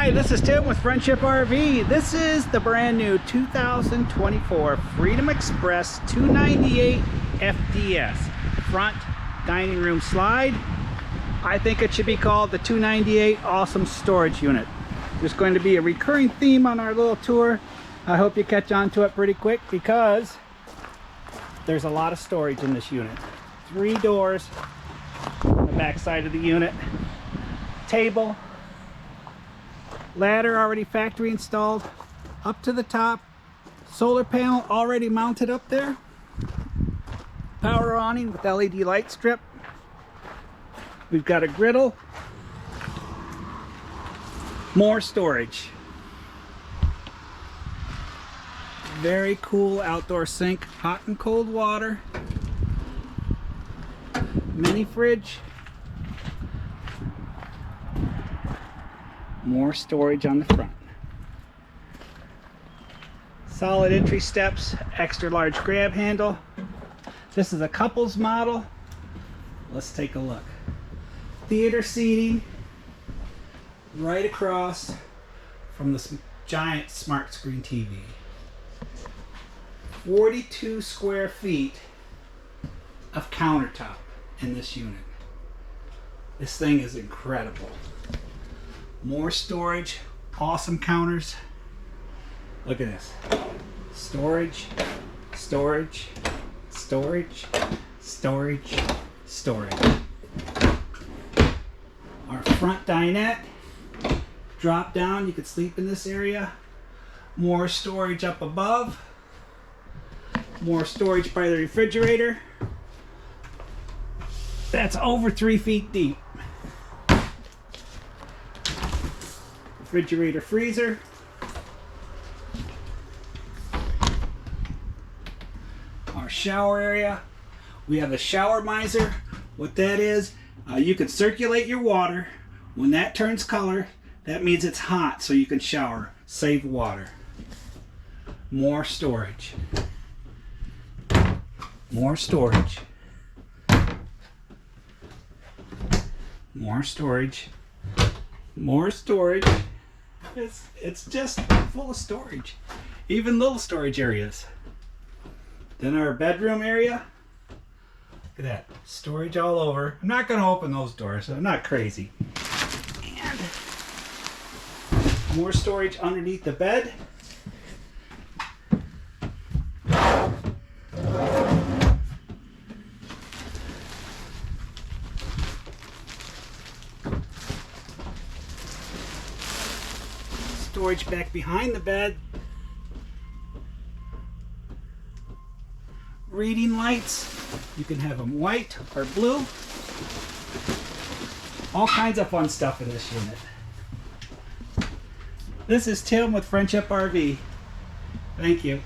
Hi, this is Tim with Friendship RV. This is the brand new 2024 Freedom Express 298 FDS front dining room slide. I think it should be called the 298 Awesome Storage Unit. There's going to be a recurring theme on our little tour. I hope you catch on to it pretty quick because there's a lot of storage in this unit. 3 doors on the back side of the unit, table, ladder already factory installed up to the top, solar panel already mounted up there, power awning with LED light strip. We've got a griddle, more storage, very cool outdoor sink, hot and cold water, mini fridge, more storage on the front. Solid entry steps, extra large grab handle. This is a couples model. Let's take a look. Theater seating right across from this giant smart screen TV. 42 square feet of countertop in this unit. This thing is incredible. More storage, awesome counters. Look at this. Storage, storage, storage, storage, storage. Our front dinette. Drop down, you could sleep in this area. More storage up above. More storage by the refrigerator. That's over 3 feet deep. Refrigerator, freezer. Our shower area. We have a shower miser. What that is, you can circulate your water. When that turns color, that means it's hot, so you can shower. Save water. More storage. More storage. More storage. More storage. It's just full of storage. Even little storage areas. Then our bedroom area. Look at that. Storage all over. I'm not going to open those doors. I'm not crazy. And more storage underneath the bed. Storage back behind the bed. Reading lights. You can have them white or blue. All kinds of fun stuff in this unit. This is Tim with Friendship RV. Thank you.